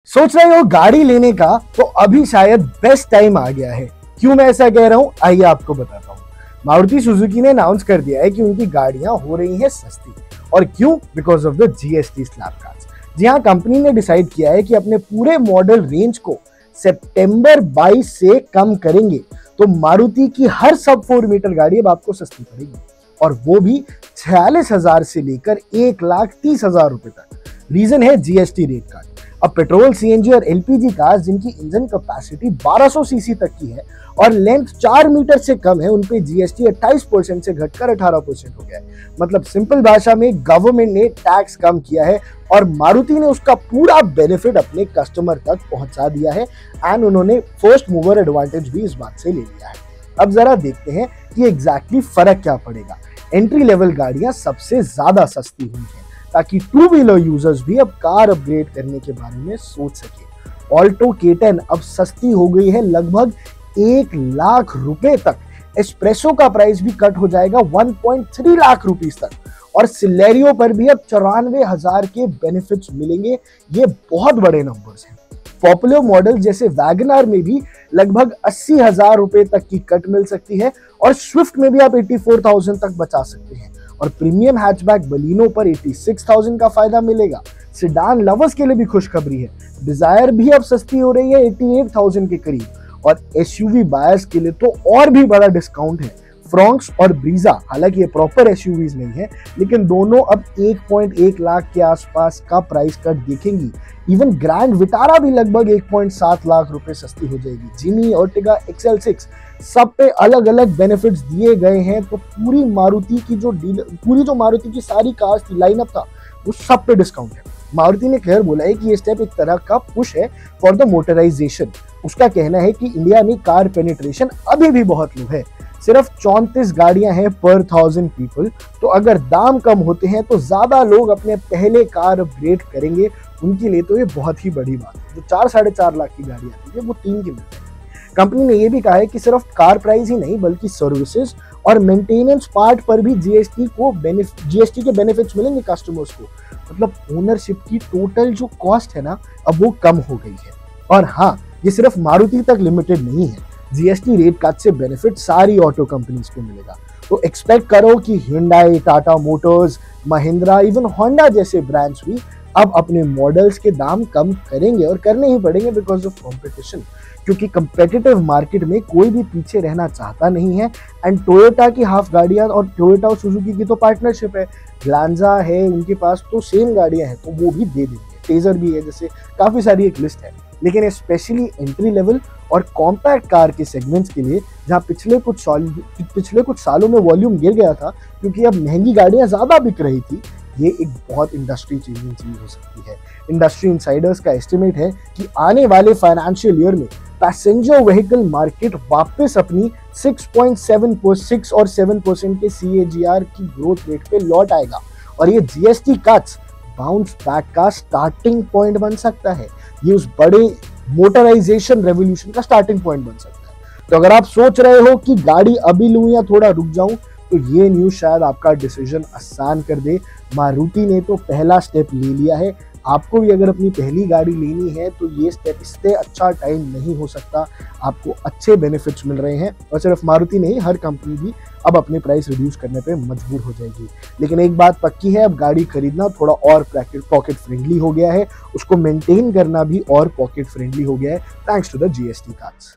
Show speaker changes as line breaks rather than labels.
सोच रहे हो गाड़ी लेने का, तो अभी शायद बेस्ट टाइम आ गया है। क्यों मैं ऐसा कह रहा हूं, आइए आपको बताता हूं। मारुति सुजुकी ने अनाउंस कर दिया है कि उनकी गाड़ियां हो रही हैं सस्ती। और क्यों? Because of the GST slab cards. जी हाँ, कंपनी ने डिसाइड किया है कि अपने पूरे मॉडल रेंज को सितंबर 22 से कम करेंगे, तो मारुति की हर सब 4 मीटर गाड़ी अब आपको सस्ती पड़ेगी, और वो भी 46,000 से लेकर 1,30,000 रुपए तक। रीजन है जीएसटी रेट कार्ड। अब पेट्रोल, सीएनजी और एलपीजी कार्स जिनकी इंजन कैपेसिटी 1200 सीसी तक की है और लेंथ 4 मीटर से कम है, उन पे जीएसटी 28% से घटकर 18% हो गया है। मतलब सिंपल भाषा में गवर्नमेंट ने टैक्स कम किया है और मारुति ने उसका पूरा बेनिफिट अपने कस्टमर तक पहुंचा दिया है। एंड उन्होंने फर्स्ट मूवर एडवांटेज भी इस बात से ले लिया है। अब जरा देखते हैं कि एग्जैक्टली फर्क क्या पड़ेगा। एंट्री लेवल गाड़ियां सबसे ज्यादा सस्ती हुई हैं, ताकि टू व्हीलर यूजर्स भी अब कार अपग्रेड करने के बारे में सोच सके। ऑल्टो K10 अब सस्ती हो गई है लगभग 1 लाख रुपए तक। एस्प्रेसो का प्राइस भी कट हो जाएगा 1.3 लाख रुपीस तक, और सिलेरियो पर भी अब 94,000 के बेनिफिट्स मिलेंगे। ये बहुत बड़े नंबर्स हैं। पॉपुलर मॉडल जैसे वैगनआर में भी लगभग 80,000 रुपए तक की कट मिल सकती है, और स्विफ्ट में भी आप 84,000 तक बचा सकते हैं। और प्रीमियम हैचबैक बलिनो पर 86,000 का फायदा मिलेगा। सिडान लवर्स के लिए भी खुशखबरी है, डिजायर भी अब सस्ती हो रही है 88,000 के करीब। और एसयूवी बायर्स के लिए तो और भी बड़ा डिस्काउंट है। फ्रॉन्क्स और ब्रीजा, हालांकि ये प्रॉपर एसयूवीज नहीं है, लेकिन दोनों अब 1.1 लाख के आसपास का प्राइस कट देखेंगी। इवन ग्रैंड विटारा भी लगभग 1.7 लाख रुपए सस्ती हो जाएगी। जिमी, अर्टिगा, XL6 सब पे अलग अलग बेनिफिट्स दिए गए हैं। तो पूरी जो मारुति की सारी कार्स थी, लाइनअप था, वो सब पे डिस्काउंट है। मारुति ने क्लियर बोला है कि ये स्टेप एक तरह का पुश है फॉर द मोटराइजेशन। उसका कहना है कि इंडिया में कार पेनिट्रेशन अभी भी बहुत लो है। सिर्फ 34 गाड़ियां हैं पर 1000 पीपल। तो अगर दाम कम होते हैं तो ज्यादा लोग अपने पहले कार अपग्रेड करेंगे। उनके लिए तो ये बहुत ही बड़ी बात है। जो 4-4.5 लाख की गाड़ी आती है, वो 3 की मिल जाएगी। कंपनी ने यह भी कहा है कि सिर्फ कार प्राइस ही नहीं, बल्कि सर्विसेज और मेंटेनेंस पार्ट पर भी जीएसटी के बेनिफिट्स मिलेंगे कस्टमर्स को। मतलब ओनरशिप की टोटल जो कॉस्ट है ना, अब वो कम हो गई है। और हाँ, ये सिर्फ मारुति तक लिमिटेड नहीं है। जीएसटी रेट कट से बेनिफिट सारी ऑटो कंपनीज को मिलेगा। तो एक्सपेक्ट करो कि Hyundai, Tata Motors, Mahindra, even Honda जैसे ब्रांड्स भी अब अपने मॉडल्स के दाम कम करेंगे, और करने ही पड़ेंगे बिकॉज ऑफ कॉम्पिटिशन। क्योंकि कंपेटिटिव मार्केट में कोई भी पीछे रहना चाहता नहीं है। एंड टोयोटा की हाफ गाड़ियां, और टोयोटा और सुजुकी की तो पार्टनरशिप है, ग्लांजा है उनके पास, तो सेम गाड़ियां हैं, तो वो भी दे देंगे। टेजर भी है, जैसे काफी सारी एक लिस्ट है। लेकिन स्पेशली एंट्री लेवल और कॉम्पैक्ट कार के सेगमेंट्स के लिए, जहां पिछले कुछ सालों में वॉल्यूम गिर गया था क्योंकि अब महंगी गाड़ियां ज्यादा बिक रही थी, ये एक बहुत इंडस्ट्री चेंजिंग चीज हो सकती है। इंडस्ट्री इनसाइडर्स का एस्टिमेट है कि आने वाले फाइनेंशियल ईयर में पैसेंजर व्हीकल मार्केट वापस अपनी 6 और 7% के CAGR की ग्रोथ रेट पे लौट आएगा। और ये जीएसटी कट्स बाउंस बैक का स्टार्टिंग पॉइंट बन सकता है। ये उस बड़े मोटराइजेशन रेवोल्यूशन का स्टार्टिंग पॉइंट बन सकता है। तो अगर आप सोच रहे हो कि गाड़ी अभी लूं या थोड़ा रुक जाऊं, तो ये न्यूज शायद आपका डिसीजन आसान कर दे। मारुति ने तो पहला स्टेप ले लिया है। आपको भी अगर अपनी पहली गाड़ी लेनी है, तो ये स्टेप, इससे अच्छा टाइम नहीं हो सकता। आपको अच्छे बेनिफिट्स मिल रहे हैं, और सिर्फ मारुति नहीं, हर कंपनी भी अब अपने प्राइस रिड्यूस करने पे मजबूर हो जाएगी। लेकिन एक बात पक्की है, अब गाड़ी खरीदना थोड़ा और पॉकेट फ्रेंडली हो गया है। उसको मेंटेन करना भी और पॉकेट फ्रेंडली हो गया है, thanks to the GST cards.